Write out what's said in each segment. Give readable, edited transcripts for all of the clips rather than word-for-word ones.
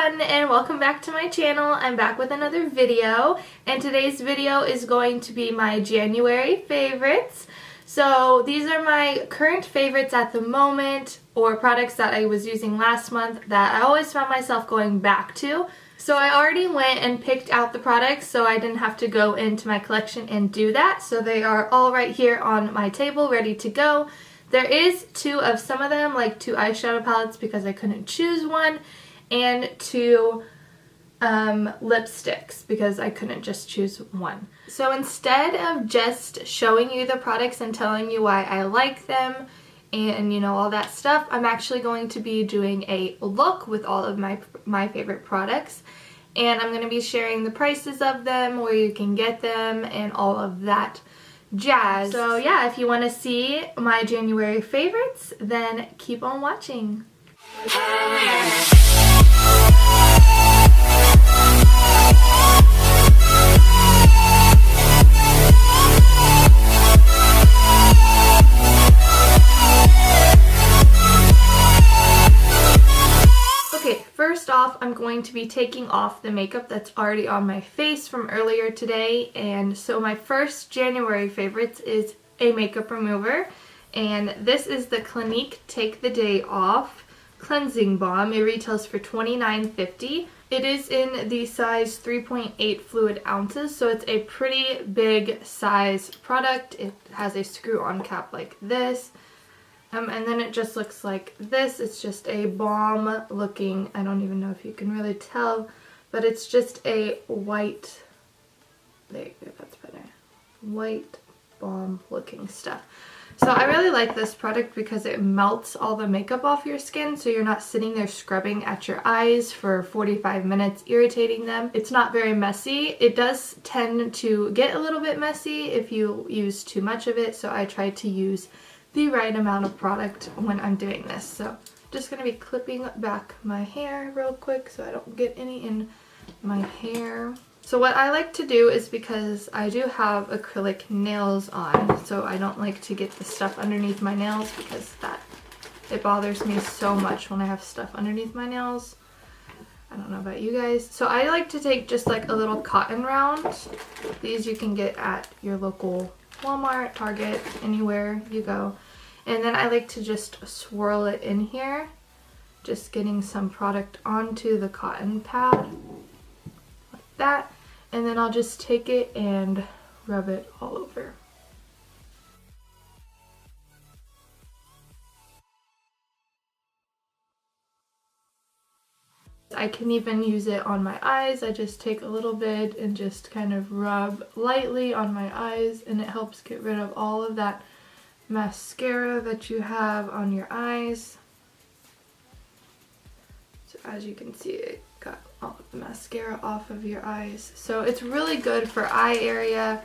everyone, and welcome back to my channel. I'm back with another video, and today's video is going to be my January favorites. So these are my current favorites at the moment, or products that I was using last month that I always found myself going back to. So I already went and picked out the products, so I didn't have to go into my collection and do that. So they are all right here on my table, ready to go. There is two of some of them, like two eyeshadow palettes because I couldn't choose one, and two lipsticks because I couldn't just choose one. So instead of just showing you the products and telling you why I like them and all that stuff, I'm actually going to be doing a look with all of my favorite products, and I'm going to be sharing the prices of them, where you can get them, and all of that jazz. So yeah, if you want to see my January favorites, then keep on watching. Okay, first off, I'm going to be taking off the makeup that's already on my face from earlier today, and so my first January favorites is a makeup remover, and this is the Clinique Take the Day Off Cleansing Balm. It retails for $29.50. It is in the size 3.8 fluid ounces, so it's a pretty big size product. It has a screw-on cap like this. And then it just looks like this. It's just a balm looking, I don't even know if you can really tell, but it's just a white, there you go, that's better, white balm looking stuff. So I really like this product because it melts all the makeup off your skin, so you're not sitting there scrubbing at your eyes for 45 minutes, irritating them. It's not very messy. It does tend to get a little bit messy if you use too much of it, so I try to use the right amount of product when I'm doing this. So I'm just going to be clipping back my hair real quick so I don't get any in my hair. So what I like to do is, because I do have acrylic nails on, so I don't like to get the stuff underneath my nails because it bothers me so much when I have stuff underneath my nails. I don't know about you guys. So I like to take just like a little cotton round. These you can get at your local Walmart, Target, anywhere you go. And then I like to just swirl it in here, just getting some product onto the cotton pad like that, and then I'll just take it and rub it all over. I can even use it on my eyes. I just take a little bit and just kind of rub lightly on my eyes, and it helps get rid of all of that mascara that you have on your eyes. So as you can see, it got all of the mascara off of your eyes. So it's really good for eye area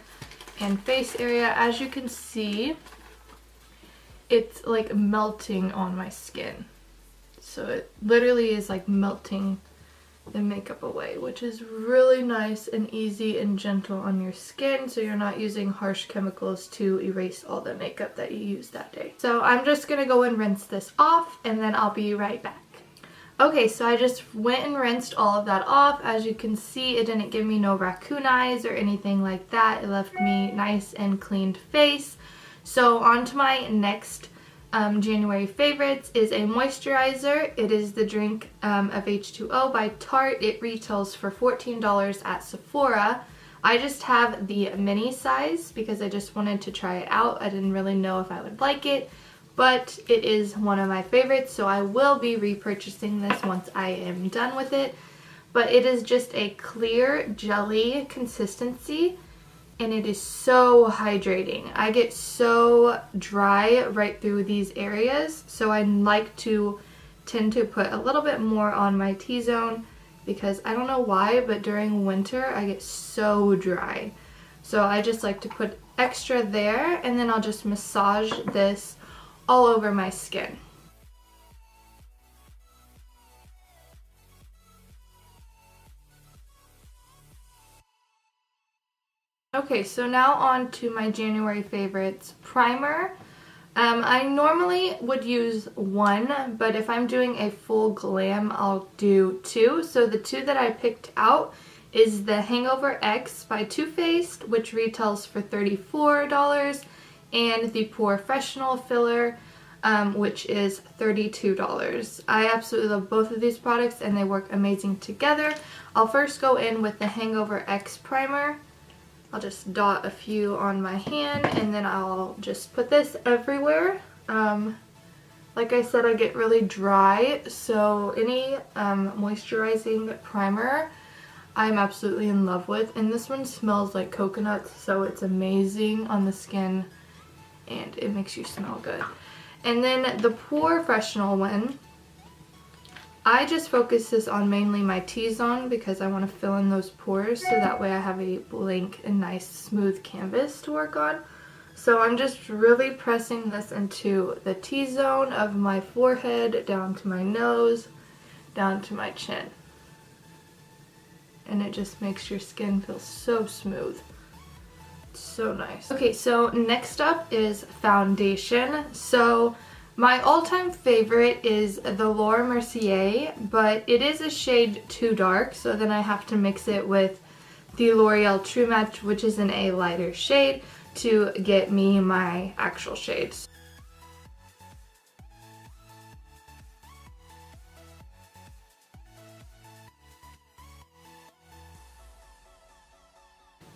and face area. As you can see, it's like melting on my skin. So it literally is like melting the makeup away, which is really nice and easy and gentle on your skin, so you're not using harsh chemicals to erase all the makeup that you used that day. So I'm just gonna go and rinse this off, and then I'll be right back. Okay, so I just went and rinsed all of that off. As you can see, it didn't give me no raccoon eyes or anything like that. It left me nice and cleaned face. So on to my next January favorites is a moisturizer. It is the Drink of H2O by Tarte. It retails for $14 at Sephora. I just have the mini size because I just wanted to try it out. I didn't really know if I would like it, but it is one of my favorites, so I will be repurchasing this once I am done with it. But it is just a clear jelly consistency, and it is so hydrating. I get so dry right through these areas, so I like to tend to put a little bit more on my T-zone because I don't know why, but during winter I get so dry. So I just like to put extra there, and then I'll just massage this all over my skin. Okay, so now on to my January favorites. Primer. I normally would use one, but if I'm doing a full glam, I'll do two. So the two that I picked out is the Hangover X by Too Faced, which retails for $34, and the Professional Filler, which is $32. I absolutely love both of these products and they work amazing together. I'll first go in with the Hangover X primer. I'll just dot a few on my hand and then I'll just put this everywhere. Like I said, I get really dry, so any moisturizing primer I'm absolutely in love with. And this one smells like coconut, so it's amazing on the skin and it makes you smell good. And then the Professional one, I just focus this on mainly my T-zone because I want to fill in those pores so that way I have a blank and nice smooth canvas to work on. So I'm just really pressing this into the T-zone of my forehead, down to my nose, down to my chin. And it just makes your skin feel so smooth. So nice. Okay, so next up is foundation. So my all-time favorite is the Laura Mercier, but it is a shade too dark, so then I have to mix it with the L'Oreal True Match, which is in a lighter shade, to get me my actual shades.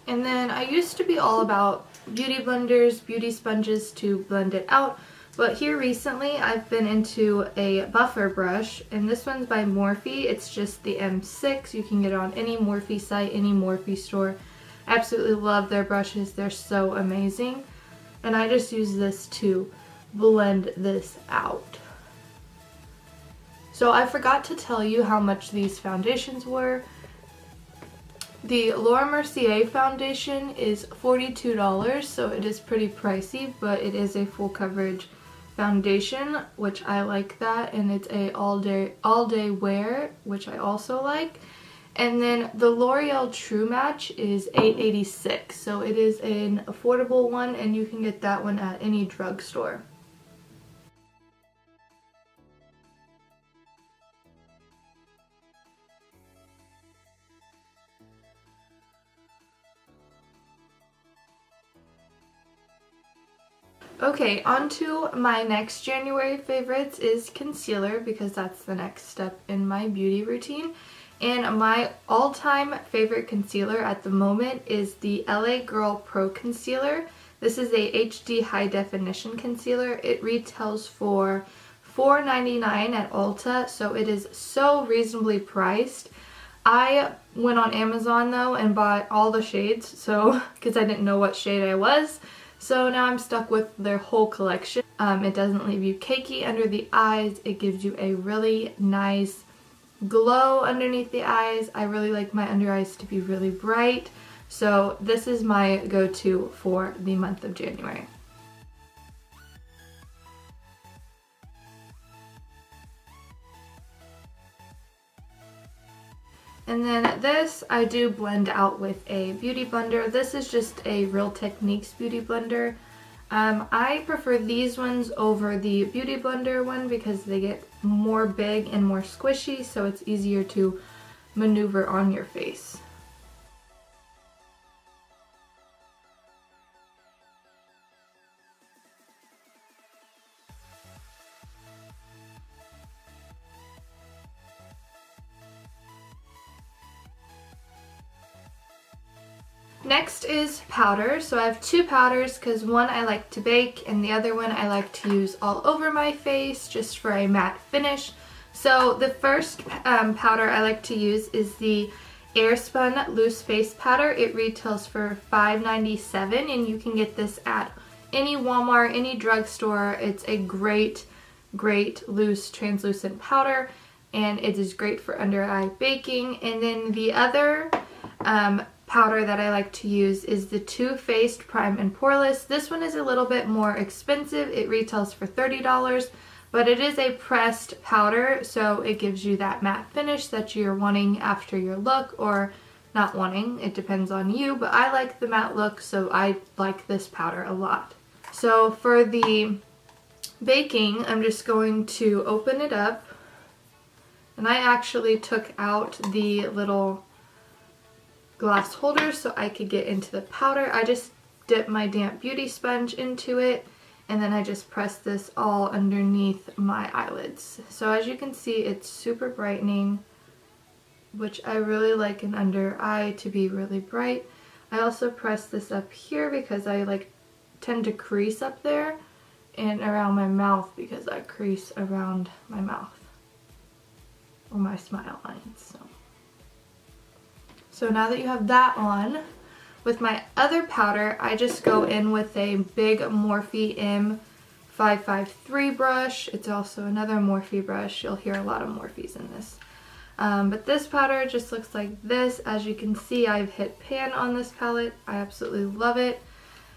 And then I used to be all about beauty blenders, beauty sponges to blend it out, but here recently I've been into a buffer brush, and this one's by Morphe. It's just the M6. You can get it on any Morphe site, any Morphe store. I absolutely love their brushes. They're so amazing. And I just use this to blend this out. So I forgot to tell you how much these foundations were. The Laura Mercier foundation is $42, so it is pretty pricey, but it is a full coverage foundation, which I like that, and it's a all day wear, which I also like. And then the L'Oreal True Match is $8.86, so it is an affordable one, and you can get that one at any drugstore. Okay, on to my next January favorites is concealer, because that's the next step in my beauty routine. And my all-time favorite concealer at the moment is the LA Girl Pro Concealer. This is a HD high definition concealer. It retails for $4.99 at Ulta, so it is so reasonably priced. I went on Amazon though and bought all the shades, so because I didn't know what shade I was. So now I'm stuck with their whole collection. It doesn't leave you cakey under the eyes. It gives you a really nice glow underneath the eyes. I really like my under eyes to be really bright. So this is my go-to for the month of January. And then this I do blend out with a beauty blender. This is just a Real Techniques beauty blender. I prefer these ones over the beauty blender one because they get more big and more squishy, so it's easier to maneuver on your face. Next is powder. So I have two powders because one I like to bake and the other one I like to use all over my face just for a matte finish. So the first powder I like to use is the Airspun Loose Face Powder. It retails for $5.97 and you can get this at any Walmart, any drugstore. It's a great loose translucent powder and it is great for under eye baking. And then the other powder that I like to use is the Too Faced Prime and Poreless. This one is a little bit more expensive. It retails for $30, but it is a pressed powder, so it gives you that matte finish that you're wanting after your look, or not wanting. It depends on you, but I like the matte look, so I like this powder a lot. So for the baking, I'm just going to open it up. And I actually took out the little glass holder so I could get into the powder. I just dipped my damp beauty sponge into it, and then I just pressed this all underneath my eyelids. So as you can see, it's super brightening, which I really like an under eye to be really bright. I also press this up here because I tend to crease up there, and around my mouth because I crease around my mouth or my smile lines. So now that you have that on, with my other powder, I just go in with a big Morphe M553 brush. It's also another Morphe brush. You'll hear a lot of Morphes in this. But this powder just looks like this. As you can see, I've hit pan on this palette. I absolutely love it.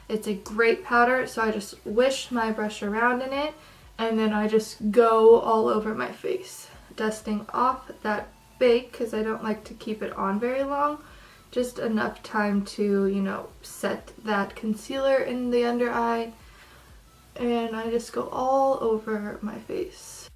It's a great powder, so I just wish my brush around in it, and then I just go all over my face, dusting off that bake because I don't like to keep it on very long. Just enough time to, you know, set that concealer in the under eye, and I just go all over my face.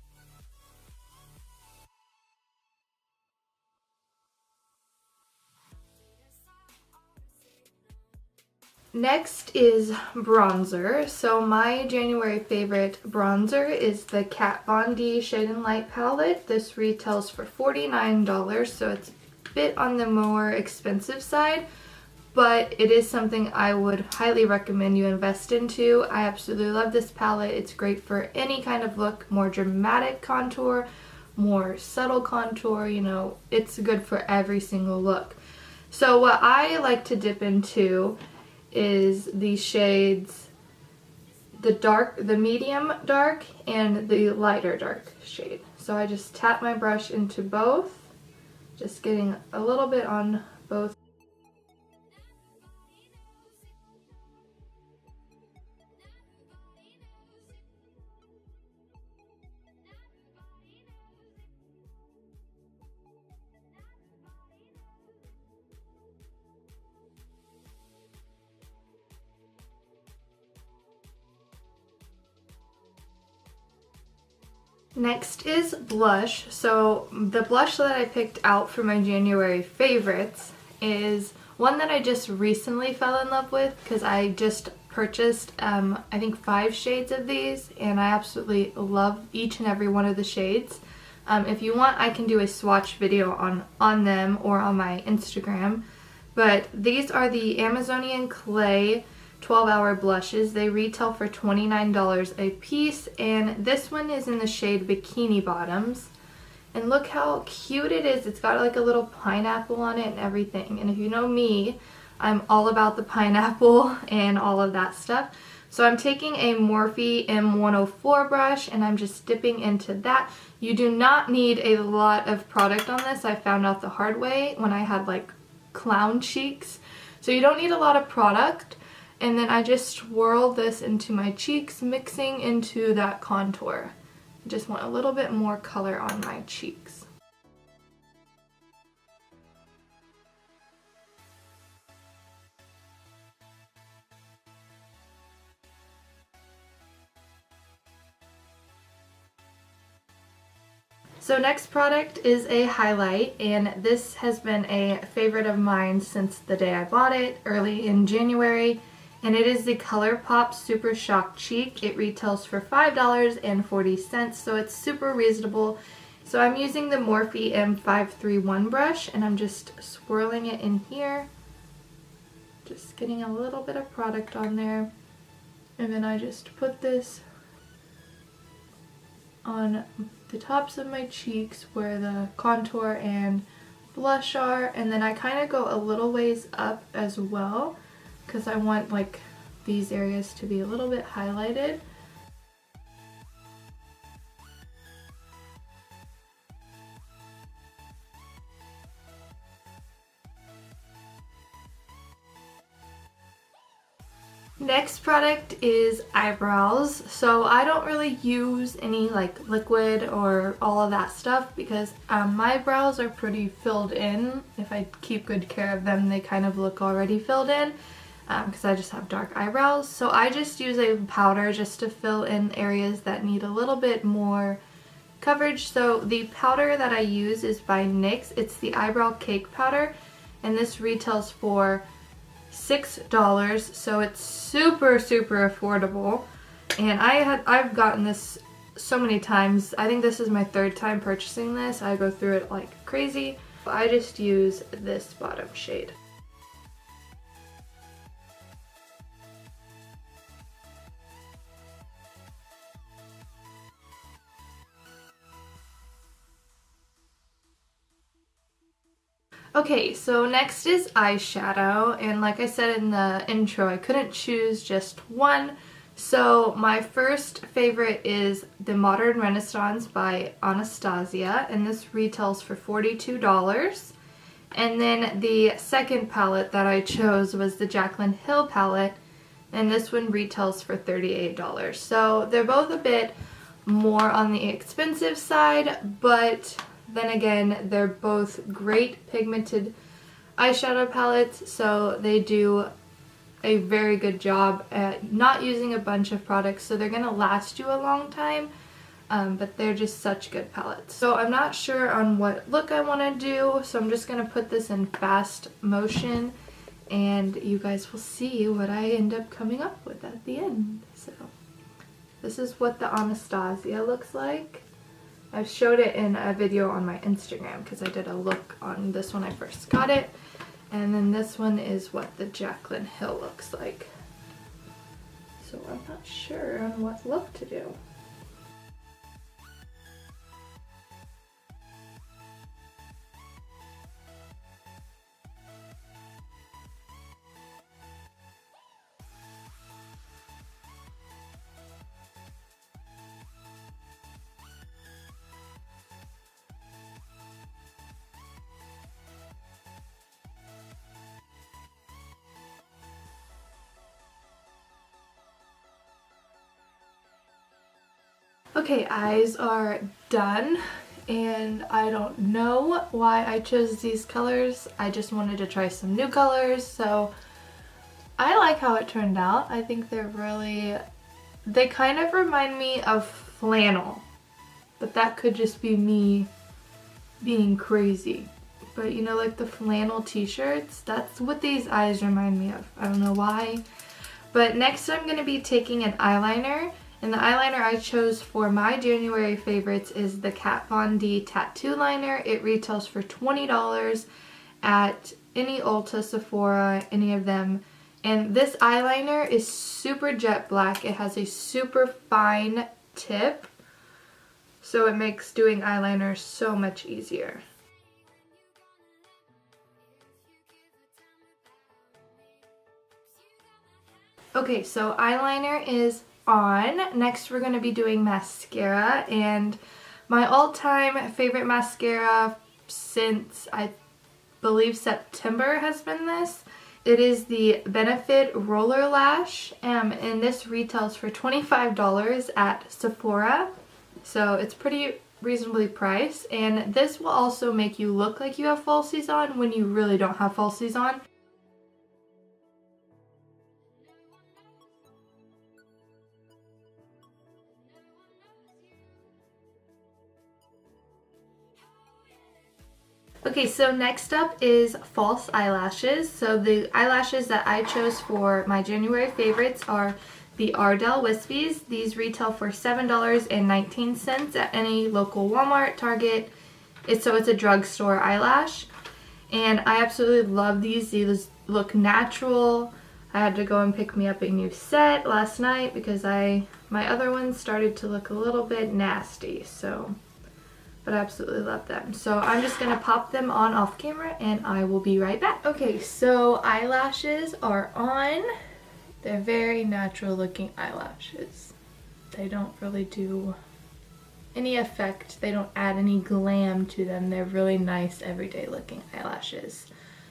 Next is bronzer. So my January favorite bronzer is the Kat Von D Shade and Light palette. This retails for $49, so it's a bit on the more expensive side, but it is something I would highly recommend you invest into. I absolutely love this palette. It's great for any kind of look, more dramatic contour, more subtle contour, you know, it's good for every single look. So what I like to dip into is the shades, the medium dark and the lighter dark shade. So I just tap my brush into both, just getting a little bit on both. Next is blush. So the blush that I picked out for my January favorites is one that I just recently fell in love with because I just purchased I think 5 shades of these, and I absolutely love each and every one of the shades. If you want, I can do a swatch video on them or on my Instagram, but these are the Amazonian Clay 12-hour blushes. They retail for $29 a piece, and this one is in the shade Bikini Bottoms. And look how cute it is. It's got like a little pineapple on it and everything. And if you know me, I'm all about the pineapple and all of that stuff. So I'm taking a Morphe M104 brush and I'm just dipping into that. You do not need a lot of product on this. I found out the hard way when I had like clown cheeks. So you don't need a lot of product. And then I just swirl this into my cheeks, mixing into that contour. I just want a little bit more color on my cheeks. So next product is a highlight, and this has been a favorite of mine since the day I bought it early in January. And it is the ColourPop Super Shock Cheek. It retails for $5.40, so it's super reasonable. So I'm using the Morphe M531 brush, and I'm just swirling it in here. Just getting a little bit of product on there. And then I just put this on the tops of my cheeks where the contour and blush are. And then I kind of go a little ways up as well, because I want like these areas to be a little bit highlighted. Next product is eyebrows. So I don't really use any like liquid or all of that stuff because my brows are pretty filled in. If I keep good care of them, they kind of look already filled in. because I just have dark eyebrows. So I just use a powder just to fill in areas that need a little bit more coverage. So the powder that I use is by NYX. It's the Eyebrow Cake Powder, and this retails for $6, so it's super affordable. And I've gotten this so many times. I think this is my 3rd time purchasing this. I go through it like crazy. I just use this bottom shade. Okay, so next is eyeshadow, and like I said in the intro, I couldn't choose just one. So my first favorite is the Modern Renaissance by Anastasia, and this retails for $42. And then the second palette that I chose was the Jaclyn Hill palette, and this one retails for $38. So they're both a bit more on the expensive side, but then again, they're both great pigmented eyeshadow palettes, so they do a very good job at not using a bunch of products, so they're going to last you a long time, but they're just such good palettes. So I'm not sure on what look I want to do, so I'm just going to put this in fast motion, and you guys will see what I end up coming up with at the end. So this is what the Anastasia looks like. I've showed it in a video on my Instagram because I did a look on this when I first got it. And then this one is what the Jaclyn Hill looks like. So I'm not sure on what look to do. Okay, eyes are done, and I don't know why I chose these colors. I just wanted to try some new colors, so I like how it turned out. I think they kind of remind me of flannel, but that could just be me being crazy. But you know, like the flannel t-shirts, that's what these eyes remind me of. I don't know why. But next I'm going to be taking an eyeliner. And the eyeliner I chose for my January favorites is the Kat Von D Tattoo Liner. It retails for $20 at any Ulta, Sephora, any of them. And this eyeliner is super jet black. It has a super fine tip, so it makes doing eyeliner so much easier. Okay, so eyeliner is on. Next we're going to be doing mascara, and my all-time favorite mascara since I believe September has been this. It is the Benefit Roller Lash, and this retails for $25 at Sephora, so it's pretty reasonably priced, and this will also make you look like you have falsies on when you really don't have falsies on. Okay, so next up is false eyelashes. So the eyelashes that I chose for my January favorites are the Ardell Wispies. These retail for $7.19 at any local Walmart, Target. It's a drugstore eyelash. And I absolutely love these. These look natural. I had to go and pick me up a new set last night because my other ones started to look a little bit nasty. But I absolutely love them. So I'm just going to pop them on off camera and I will be right back. Okay, so eyelashes are on. They're very natural looking eyelashes. They don't really do any effect. They don't add any glam to them. They're really nice everyday looking eyelashes.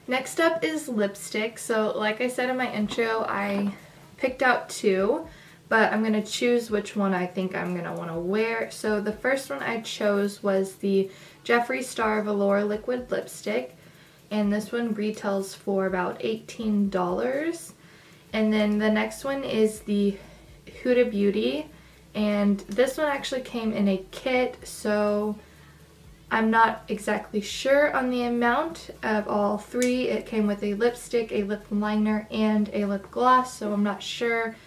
Next up is lipstick. So like I said in my intro, I picked out two, but I'm going to choose which one I think I'm going to want to wear. So the first one I chose was the Jeffree Star Velour Liquid Lipstick, and this one retails for about $18. And then the next one is the Huda Beauty, and this one actually came in a kit, so I'm not exactly sure on the amount of all three. It came with a lipstick, a lip liner, and a lip gloss, so I'm not sure.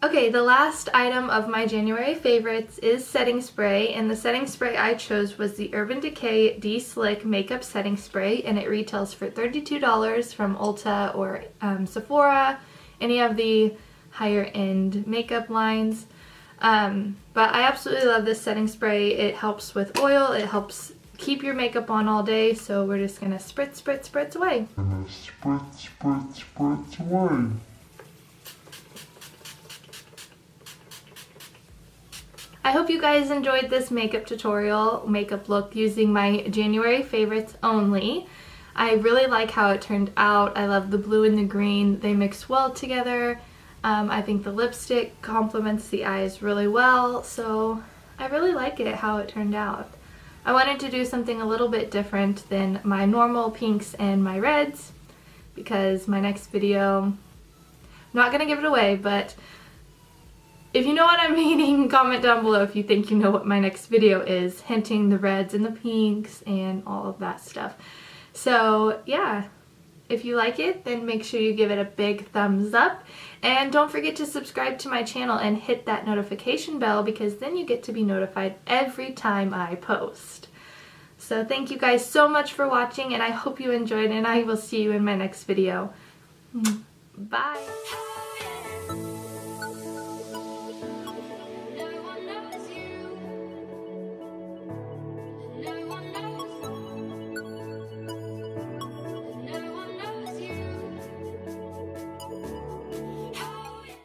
Okay, the last item of my January favorites is setting spray, and the setting spray I chose was the Urban Decay De-Slick Makeup Setting Spray, and it retails for $32 from Ulta or Sephora, any of the higher end makeup lines. But I absolutely love this setting spray. It helps with oil, it helps keep your makeup on all day, so we're just gonna spritz, spritz, spritz away. Spritz, spritz, spritz away. I hope you guys enjoyed this makeup tutorial, makeup look using my January favorites only. I really like how it turned out. I love the blue and the green. They mix well together. I think the lipstick complements the eyes really well, so I really like it how it turned out. I wanted to do something a little bit different than my normal pinks and my reds because my next video, I'm not gonna give it away, but if you know what I'm meaning, comment down below if you think you know what my next video is, hinting the reds and the pinks and all of that stuff. So yeah, if you like it, then make sure you give it a big thumbs up. And don't forget to subscribe to my channel and hit that notification bell because then you get to be notified every time I post. So thank you guys so much for watching, and I hope you enjoyed, and I will see you in my next video. Bye!